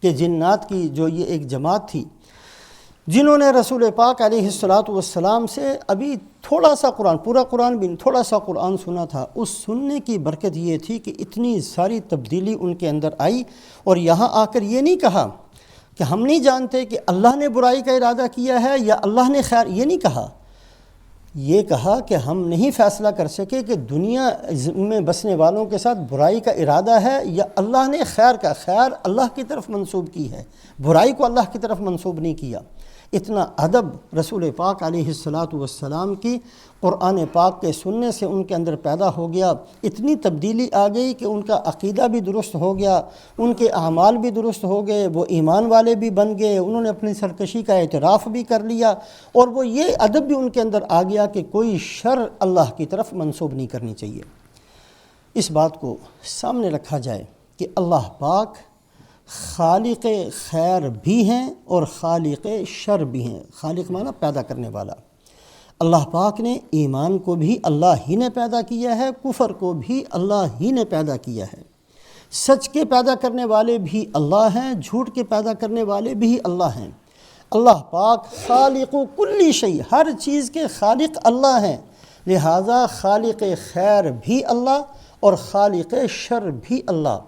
کہ جنات کی جو یہ ایک جماعت تھی جنہوں نے رسول پاک علیہ السلام سے ابھی تھوڑا سا قرآن، پورا قرآن بھی تھوڑا سا قرآن سنا تھا، اس سننے کی برکت یہ تھی کہ اتنی ساری تبدیلی ان کے اندر آئی، اور یہاں آ کر یہ نہیں کہا کہ ہم نہیں جانتے کہ اللہ نے برائی کا ارادہ کیا ہے یا اللہ نے خیر، یہ نہیں کہا۔ یہ کہا کہ ہم نہیں فیصلہ کر سکے کہ دنیا میں بسنے والوں کے ساتھ برائی کا ارادہ ہے یا اللہ نے خیر اللہ کی طرف منسوب کی ہے، برائی کو اللہ کی طرف منسوب نہیں کیا۔ اتنا ادب رسول پاک علیہ السلام کی قرآن پاک کے سننے سے ان کے اندر پیدا ہو گیا، اتنی تبدیلی آ گئی کہ ان کا عقیدہ بھی درست ہو گیا، ان کے اعمال بھی درست ہو گئے، وہ ایمان والے بھی بن گئے، انہوں نے اپنی سرکشی کا اعتراف بھی کر لیا، اور وہ یہ ادب بھی ان کے اندر آ گیا کہ کوئی شر اللہ کی طرف منسوب نہیں کرنی چاہیے۔ اس بات کو سامنے رکھا جائے کہ اللہ پاک خالق خیر بھی ہیں اور خالق شر بھی ہیں۔ خالق معنی پیدا کرنے والا۔ اللہ پاک نے ایمان کو بھی اللہ ہی نے پیدا کیا ہے، کفر کو بھی اللہ ہی نے پیدا کیا ہے۔ سچ کے پیدا کرنے والے بھی اللہ ہیں، جھوٹ کے پیدا کرنے والے بھی اللہ ہیں۔ اللہ پاک خالق کل شیء، ہر چیز کے خالق اللہ ہیں، لہذا خالق خیر بھی اللہ اور خالق شر بھی اللہ۔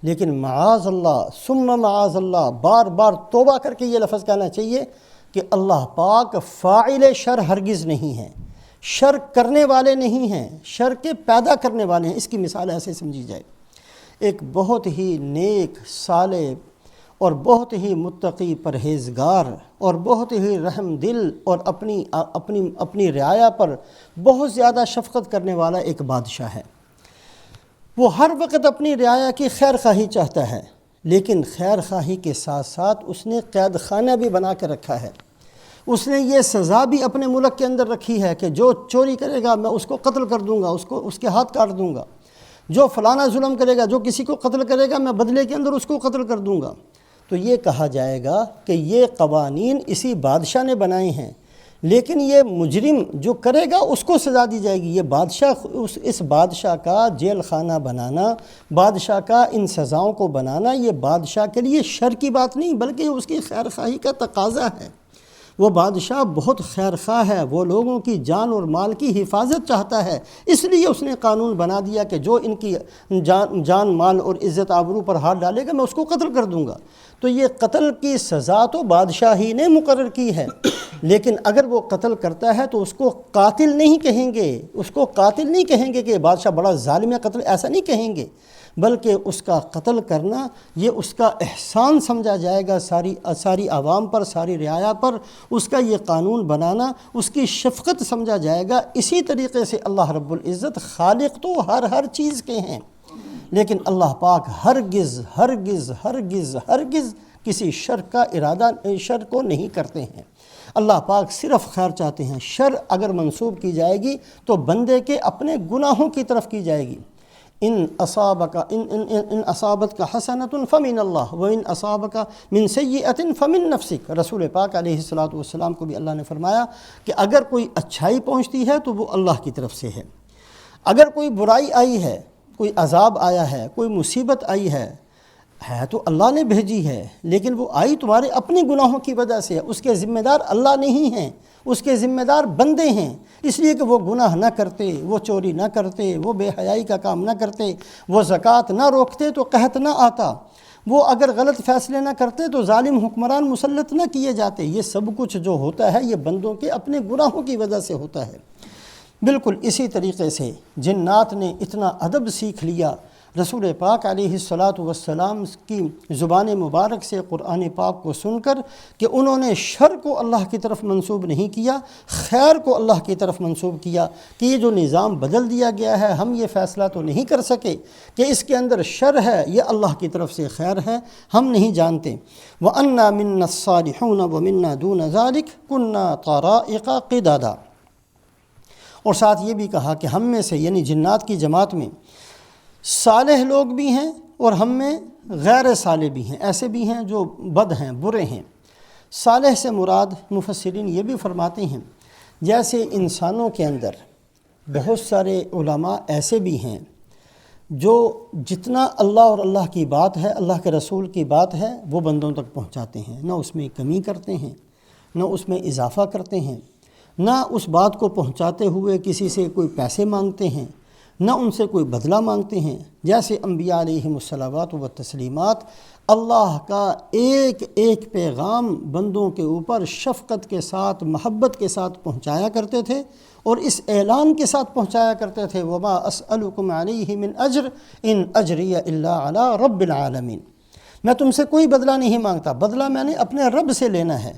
لیکن معاذ اللہ ثم معاذ اللہ، بار بار توبہ کر کے یہ لفظ کہنا چاہیے کہ اللہ پاک فاعل شر ہرگز نہیں ہیں، شر کرنے والے نہیں ہیں، شر کے پیدا کرنے والے ہیں۔ اس کی مثال ایسے سمجھی جائے، ایک بہت ہی نیک صالح اور بہت ہی متقی پرہیزگار اور بہت ہی رحم دل اور اپنی رعایا پر بہت زیادہ شفقت کرنے والا ایک بادشاہ ہے۔ وہ ہر وقت اپنی رعایا کی خیر خواہی چاہتا ہے، لیکن خیر خواہی کے ساتھ ساتھ اس نے قید خانہ بھی بنا کے رکھا ہے۔ اس نے یہ سزا بھی اپنے ملک کے اندر رکھی ہے کہ جو چوری کرے گا میں اس کو قتل کر دوں گا، اس کے ہاتھ کاٹ دوں گا، جو فلانا ظلم کرے گا، جو کسی کو قتل کرے گا میں بدلے کے اندر اس کو قتل کر دوں گا۔ تو یہ کہا جائے گا کہ یہ قوانین اسی بادشاہ نے بنائے ہیں، لیکن یہ مجرم جو کرے گا اس کو سزا دی جائے گی۔ یہ بادشاہ اس بادشاہ کا جیل خانہ بنانا، بادشاہ کا ان سزاؤں کو بنانا، یہ بادشاہ کے لیے شر کی بات نہیں بلکہ اس کی خیر خواہی کا تقاضا ہے۔ وہ بادشاہ بہت خیر خواہ ہے، وہ لوگوں کی جان اور مال کی حفاظت چاہتا ہے، اس لیے اس نے قانون بنا دیا کہ جو ان کی جان مال اور عزت آبرو پر ہاتھ ڈالے گا میں اس کو قتل کر دوں گا۔ تو یہ قتل کی سزا تو بادشاہ ہی نے مقرر کی ہے، لیکن اگر وہ قتل کرتا ہے تو اس کو قاتل نہیں کہیں گے، اس کو قاتل نہیں کہیں گے کہ بادشاہ بڑا ظالم ہے قتل، ایسا نہیں کہیں گے، بلکہ اس کا قتل کرنا یہ اس کا احسان سمجھا جائے گا ساری عوام پر، ساری رعایا پر، اس کا یہ قانون بنانا اس کی شفقت سمجھا جائے گا۔ اسی طریقے سے اللہ رب العزت خالق تو ہر چیز کے ہیں، لیکن اللہ پاک ہرگز ہرگز ہرگز ہرگز کسی شر کو نہیں کرتے ہیں۔ اللہ پاک صرف خیر چاہتے ہیں۔ شر اگر منسوب کی جائے گی تو بندے کے اپنے گناہوں کی طرف کی جائے گی۔ ان اصابت کا حسنۃ فمن اللہ وان اصابک من سیئۃ فمن نفسک۔ رسول پاک علیہ الصلوۃ والسلام کو بھی اللہ نے فرمایا کہ اگر کوئی اچھائی پہنچتی ہے تو وہ اللہ کی طرف سے ہے، اگر کوئی برائی آئی ہے، کوئی عذاب آیا ہے، کوئی مصیبت آئی ہے تو اللہ نے بھیجی ہے، لیکن وہ آئی تمہارے اپنے گناہوں کی وجہ سے، اس کے ذمہ دار اللہ نہیں ہیں، اس کے ذمہ دار بندے ہیں، اس لیے کہ وہ گناہ نہ کرتے، وہ چوری نہ کرتے، وہ بے حیائی کا کام نہ کرتے، وہ زکوٰۃ نہ روکتے تو قحط نہ آتا، وہ اگر غلط فیصلے نہ کرتے تو ظالم حکمران مسلط نہ کیے جاتے۔ یہ سب کچھ جو ہوتا ہے یہ بندوں کے اپنے گناہوں کی وجہ سے ہوتا ہے۔ بالکل اسی طریقے سے جنات نے اتنا ادب سیکھ لیا رسول پاک علیہ الصلوۃ والسلام کی زبان مبارک سے قرآن پاک کو سن کر کہ انہوں نے شر کو اللہ کی طرف منسوب نہیں کیا، خیر کو اللہ کی طرف منسوب کیا کہ یہ جو نظام بدل دیا گیا ہے ہم یہ فیصلہ تو نہیں کر سکے کہ اس کے اندر شر ہے یا اللہ کی طرف سے خیر ہے، ہم نہیں جانتے۔ وَأَنَّا مِنَّا الصَّالِحُونَ وَمِنَّا دُونَ ذَلِكَ كُنَّا طَرَائِقَ قِدَادًا۔ اور ساتھ یہ بھی کہا کہ ہم میں سے یعنی جنات کی جماعت میں صالح لوگ بھی ہیں اور ہم میں غیر صالح بھی ہیں، ایسے بھی ہیں جو بد ہیں، برے ہیں۔ صالح سے مراد مفسرین یہ بھی فرماتے ہیں جیسے انسانوں کے اندر بہت سارے علماء ایسے بھی ہیں جو جتنا اللہ اور اللہ کی بات ہے، اللہ کے رسول کی بات ہے وہ بندوں تک پہنچاتے ہیں، نہ اس میں کمی کرتے ہیں نہ اس میں اضافہ کرتے ہیں، نہ اس بات کو پہنچاتے ہوئے کسی سے کوئی پیسے مانگتے ہیں، نہ ان سے کوئی بدلہ مانگتے ہیں۔ جیسے انبیاء علیہم الصلوات و تسلیمات اللہ کا ایک ایک پیغام بندوں کے اوپر شفقت کے ساتھ، محبت کے ساتھ پہنچایا کرتے تھے اور اس اعلان کے ساتھ پہنچایا کرتے تھے وما اسألکم علیہ من اجر ان اجری الا علی رب العالمین۔ میں تم سے کوئی بدلہ نہیں مانگتا، بدلہ میں نے اپنے رب سے لینا ہے۔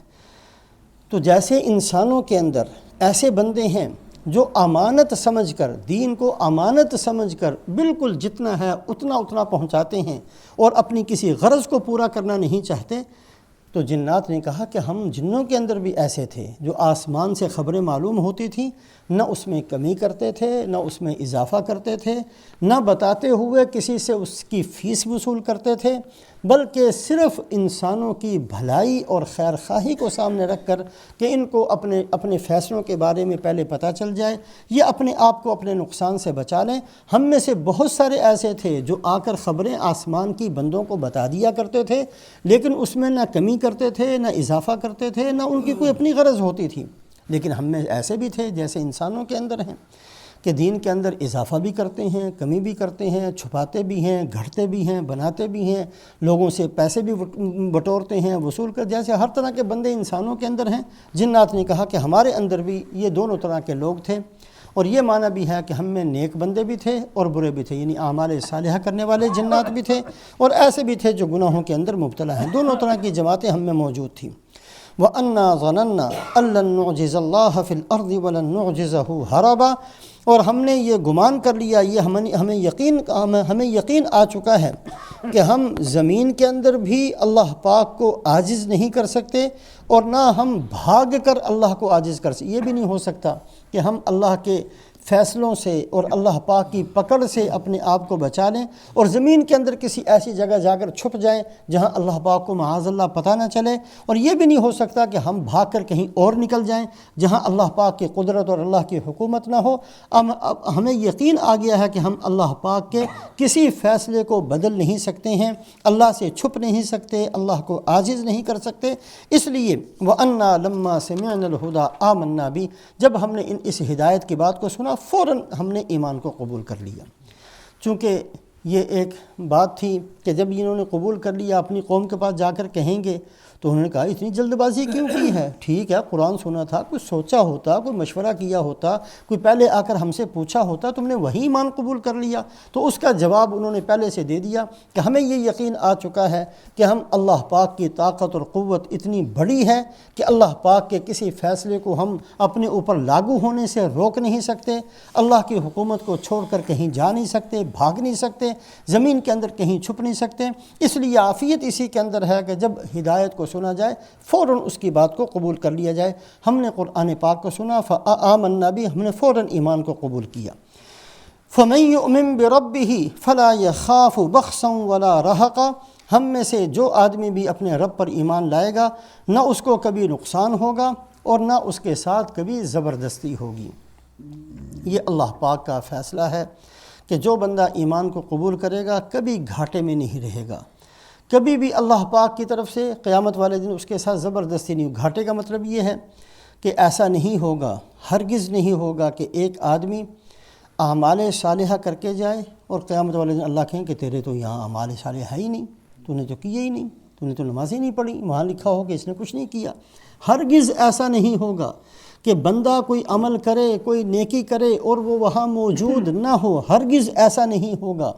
تو جیسے انسانوں کے اندر ایسے بندے ہیں جو امانت سمجھ کر، دین کو امانت سمجھ کر بالکل جتنا ہے اتنا پہنچاتے ہیں اور اپنی کسی غرض کو پورا کرنا نہیں چاہتے، تو جنات نے کہا کہ ہم جنوں کے اندر بھی ایسے تھے جو آسمان سے خبریں معلوم ہوتی تھیں، نہ اس میں کمی کرتے تھے نہ اس میں اضافہ کرتے تھے، نہ بتاتے ہوئے کسی سے اس کی فیس وصول کرتے تھے، بلکہ صرف انسانوں کی بھلائی اور خیر خواہی کو سامنے رکھ کر کہ ان کو اپنے فیصلوں کے بارے میں پہلے پتہ چل جائے، یہ اپنے آپ کو اپنے نقصان سے بچا لیں۔ ہم میں سے بہت سارے ایسے تھے جو آ کر خبریں آسمان کی بندوں کو بتا دیا کرتے تھے، لیکن اس میں نہ کمی کرتے تھے نہ اضافہ کرتے تھے، نہ ان کی کوئی اپنی غرض ہوتی تھی۔ لیکن ہم میں ایسے بھی تھے جیسے انسانوں کے اندر ہیں کہ دین کے اندر اضافہ بھی کرتے ہیں، کمی بھی کرتے ہیں، چھپاتے بھی ہیں، گھڑتے بھی ہیں، بناتے بھی ہیں، لوگوں سے پیسے بھی بٹورتے ہیں، وصول کر، جیسے ہر طرح کے بندے انسانوں کے اندر ہیں۔ جنات نے کہا کہ ہمارے اندر بھی یہ دونوں طرح کے لوگ تھے، اور یہ معنی بھی ہے کہ ہم میں نیک بندے بھی تھے اور برے بھی تھے، یعنی اعمال صالحہ کرنے والے جنات بھی تھے اور ایسے بھی تھے جو گناہوں کے اندر مبتلا ہیں۔ دونوں طرح کی جماعتیں ہم میں موجود تھیں۔ وَأَنَّا ظَنَنَّا أَن لَّن نُّعْجِزَ اللَّهَ فِي الْأَرْضِ وَلَن نُّعْجِزَهُ هَرَبًا، اور ہم نے یہ گمان کر لیا، یہ ہمیں یقین آ چکا ہے کہ ہم زمین کے اندر بھی اللہ پاک کو عاجز نہیں کر سکتے اور نہ ہم بھاگ کر اللہ کو عاجز کر سکتے۔ یہ بھی نہیں ہو سکتا کہ ہم اللہ کے فیصلوں سے اور اللہ پاک کی پکڑ سے اپنے آپ کو بچا لیں، اور زمین کے اندر کسی ایسی جگہ جا کر چھپ جائیں جہاں اللہ پاک کو معاذ اللہ پتہ نہ چلے، اور یہ بھی نہیں ہو سکتا کہ ہم بھاگ کر کہیں اور نکل جائیں جہاں اللہ پاک کی قدرت اور اللہ کی حکومت نہ ہو۔ اب ہمیں یقین آ گیا ہے کہ ہم اللہ پاک کے کسی فیصلے کو بدل نہیں سکتے ہیں، اللہ سے چھپ نہیں سکتے، اللہ کو عاجز نہیں کر سکتے، اس لیے وَأَنَّا لَمَّا سَمِعْنَا الْهُدَىٰ آمَنَّا بِهِ، جب ہم نے اس ہدایت کی بات کو سنا فوراً ہم نے ایمان کو قبول کر لیا۔ چونکہ یہ ایک بات تھی کہ جب انہوں نے قبول کر لیا اپنی قوم کے پاس جا کر کہیں گے تو انہوں نے کہا اتنی جلد بازی کیوں کی ہے؟ ٹھیک ہے قرآن سنا تھا، کوئی سوچا ہوتا، کوئی مشورہ کیا ہوتا، کوئی پہلے آ کر ہم سے پوچھا ہوتا، تم نے وہی ایمان قبول کر لیا۔ تو اس کا جواب انہوں نے پہلے سے دے دیا کہ ہمیں یہ یقین آ چکا ہے کہ ہم اللہ پاک کی طاقت اور قوت اتنی بڑی ہے کہ اللہ پاک کے کسی فیصلے کو ہم اپنے اوپر لاگو ہونے سے روک نہیں سکتے، اللہ کی حکومت کو چھوڑ کر کہیں جا نہیں سکتے، بھاگ نہیں سکتے، زمین کے اندر کہیں چھپ نہیں سکتے۔ اس لیے عافیت اسی کے اندر ہے کہ جب ہدایت کو سنا جائے فوراً اس کی بات کو قبول کر لیا جائے۔ ہم نے قرآن پاک کو سنا فآمنا بھی، ہم نے فوراً ایمان کو قبول کیا۔ فَمَن يُؤْمِن بِرَبِّهِ فَلَا يَخَافُ بَخْسًا وَلَا رَهَقًا، ہم میں سے جو آدمی بھی اپنے رب پر ایمان لائے گا نہ اس کو کبھی نقصان ہوگا اور نہ اس کے ساتھ کبھی زبردستی ہوگی۔ یہ اللہ پاک کا فیصلہ ہے کہ جو بندہ ایمان کو قبول کرے گا کبھی گھاٹے میں نہیں رہے گا، کبھی بھی اللہ پاک کی طرف سے قیامت والے دن اس کے ساتھ زبردستی نہیں ہوگی۔ گھاٹے کا مطلب یہ ہے کہ ایسا نہیں ہوگا، ہرگز نہیں ہوگا کہ ایک آدمی اعمال صالحہ کر کے جائے اور قیامت والے دن اللہ کہیں کہ تیرے تو یہاں اعمال صالحہ ہی نہیں، تو نے تو کیا ہی نہیں، تو نے تو نماز ہی نہیں پڑھی، وہاں لکھا ہو کہ اس نے کچھ نہیں کیا۔ ہرگز ایسا نہیں ہوگا کہ بندہ کوئی عمل کرے، کوئی نیکی کرے اور وہ وہاں موجود نہ ہو، ہرگز ایسا نہیں ہوگا۔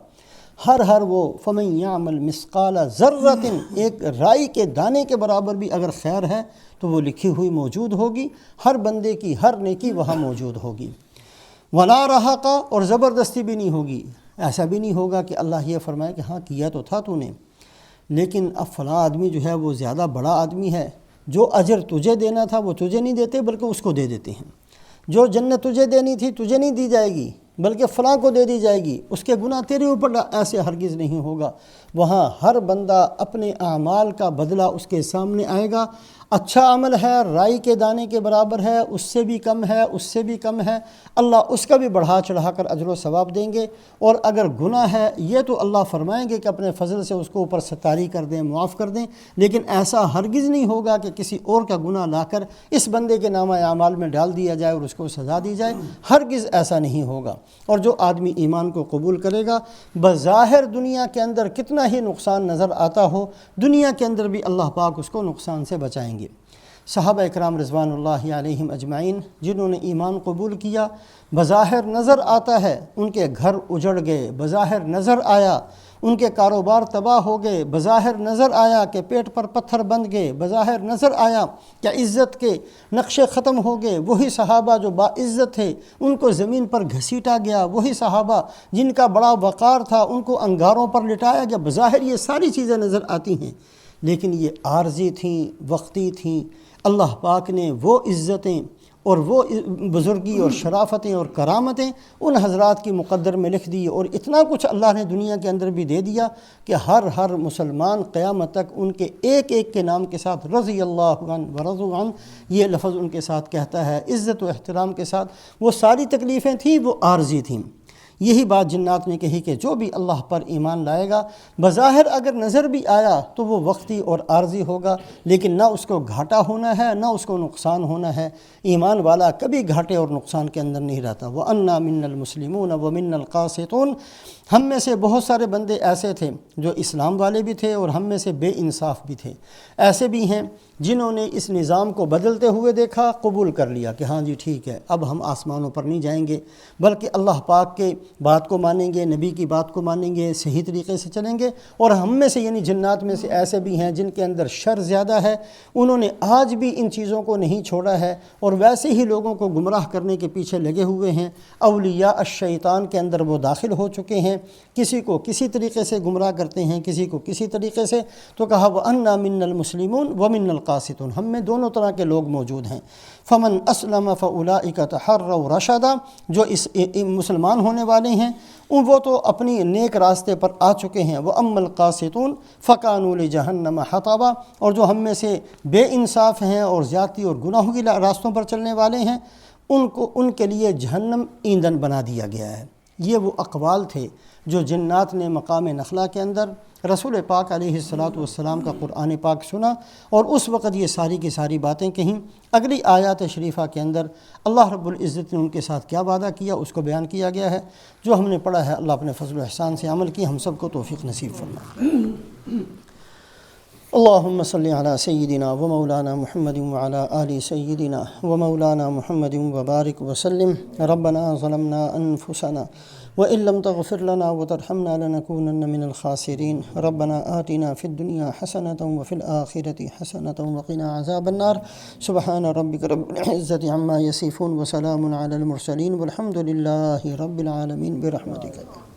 ہر وہ فَمَن يَعْمَلْ مِثْقَالَ ذَرَّةٍ، ایک رائی کے دانے کے برابر بھی اگر خیر ہے تو وہ لکھی ہوئی موجود ہوگی، ہر بندے کی ہر نیکی وہاں موجود ہوگی۔ وَلَا رَحَقَ، اور زبردستی بھی نہیں ہوگی، ایسا بھی نہیں ہوگا کہ اللہ یہ فرمائے کہ ہاں کیا تو تھا تو نے، لیکن اب فلاں آدمی جو ہے وہ زیادہ بڑا آدمی ہے، جو اجر تجھے دینا تھا وہ تجھے نہیں دیتے بلکہ اس کو دے دیتے ہیں، جو جنت تجھے دینی تھی تجھے نہیں دی جائے گی بلکہ فلاں کو دے دی جائے گی، اس کے گناہ تیرے اوپر، ایسے ہرگز نہیں ہوگا۔ وہاں ہر بندہ اپنے اعمال کا بدلہ اس کے سامنے آئے گا۔ اچھا عمل ہے رائی کے دانے کے برابر ہے، اس سے بھی کم ہے، اس سے بھی کم ہے، اللہ اس کا بھی بڑھا چڑھا کر اجر و ثواب دیں گے۔ اور اگر گناہ ہے یہ تو اللہ فرمائیں گے کہ اپنے فضل سے اس کو اوپر ستاری کر دیں، معاف کر دیں، لیکن ایسا ہرگز نہیں ہوگا کہ کسی اور کا گناہ لا کر اس بندے کے نامہ اعمال میں ڈال دیا جائے اور اس کو سزا دی جائے، ہرگز ایسا نہیں ہوگا۔ اور جو آدمی ایمان کو قبول کرے گا بظاہر دنیا کے اندر کتنا ہی نقصان نظر آتا ہو، دنیا کے اندر بھی اللہ پاک اس کو نقصان سے بچائیں گے۔ صحابہ اکرام رضوان اللہ علیہم اجمعین جنہوں نے ایمان قبول کیا، بظاہر نظر آتا ہے ان کے گھر اجڑ گئے، بظاہر نظر آیا ان کے کاروبار تباہ ہو گئے، بظاہر نظر آیا کہ پیٹ پر پتھر بندھ گئے، بظاہر نظر آیا کہ عزت کے نقشے ختم ہو گئے، وہی صحابہ جو باعزت تھے ان کو زمین پر گھسیٹا گیا، وہی صحابہ جن کا بڑا وقار تھا ان کو انگاروں پر لٹایا گیا، بظاہر یہ ساری چیزیں نظر آتی ہیں، لیکن یہ عارضی تھیں، وقتی تھیں۔ اللہ پاک نے وہ عزتیں اور وہ بزرگی اور شرافتیں اور کرامتیں ان حضرات کی مقدر میں لکھ دی، اور اتنا کچھ اللہ نے دنیا کے اندر بھی دے دیا کہ ہر مسلمان قیامت تک ان کے ایک ایک کے نام کے ساتھ رضی اللہ عنہ ورضوا عنہ یہ لفظ ان کے ساتھ کہتا ہے، عزت و احترام کے ساتھ۔ وہ ساری تکلیفیں تھیں وہ عارضی تھیں۔ یہی بات جنات نے کہی کہ جو بھی اللہ پر ایمان لائے گا بظاہر اگر نظر بھی آیا تو وہ وقتی اور عارضی ہوگا، لیکن نہ اس کو گھاٹا ہونا ہے نہ اس کو نقصان ہونا ہے۔ ایمان والا کبھی گھاٹے اور نقصان کے اندر نہیں رہتا۔ وَأَنَّا مِنَّا الْمُسْلِمُونَ وَمِنَّا الْقَاسِطُونَ، ہم میں سے بہت سارے بندے ایسے تھے جو اسلام والے بھی تھے اور ہم میں سے بے انصاف بھی تھے، ایسے بھی ہیں جنہوں نے اس نظام کو بدلتے ہوئے دیکھا، قبول کر لیا کہ ہاں جی ٹھیک ہے اب ہم آسمانوں پر نہیں جائیں گے بلکہ اللہ پاک کے بات کو مانیں گے، نبی کی بات کو مانیں گے، صحیح طریقے سے چلیں گے۔ اور ہم میں سے یعنی جنات میں سے ایسے بھی ہیں جن کے اندر شر زیادہ ہے، انہوں نے آج بھی ان چیزوں کو نہیں چھوڑا ہے اور ویسے ہی لوگوں کو گمراہ کرنے کے پیچھے لگے ہوئے ہیں۔ اولیاء الشیطان کے اندر وہ داخل ہو چکے ہیں، کسی کو کسی طریقے سے گمراہ کرتے ہیں، کسی کو کسی طریقے سے۔ تو کہا وَأَنَّا مِنَّا الْمُسْلِمُونَ وَمِنَّا الْقَاسِطُونَ، ہم میں دونوں طرح کے لوگ موجود ہیں۔ فَمَنْ أَسْلَمَ فَأُولَٰئِكَ تَحَرَّوْا رَشَدًا، جو اس مسلمان ہونے والے ہیں وہ تو اپنی نیک راستے پر آ چکے ہیں۔ وَأَمَّا الْقَاسِطُونَ فَكَانُوا لِجَهَنَّمَ حَطَبًا، اور جو ہم میں سے بے انصاف ہیں اور زیادتی اور گناہوں کی راستوں پر چلنے والے ہیں، ان کے لیے جہنم ایندھن بنا دیا گیا ہے۔ یہ وہ اقوال تھے جو جنات نے مقام نخلا کے اندر رسول پاک علیہ السلام کا قرآن پاک سنا اور اس وقت یہ ساری کی ساری باتیں کہیں۔ اگلی آیات شریفہ کے اندر اللہ رب العزت نے ان کے ساتھ کیا وعدہ کیا اس کو بیان کیا گیا ہے۔ جو ہم نے پڑھا ہے اللہ اپنے فضل و احسان سے عمل کی ہم سب کو توفیق نصیب فرمائے۔ اللہم صلی علی سیدنا و مولانا محمد وعلی آل سیدنا و مولانا محمد وبارک وسلم۔ ربنا ظلمنا انفسنا وإن لم تغفر لنا وترحمنا لنكونن من الخاسرين۔ ربنا آتنا في الدنيا حسنة وفي الآخرة حسنة وقنا عذاب النار۔ سبحان ربك رب العزة عما يصفون وسلام على المرسلين والحمد لله رب العالمين برحمتك۔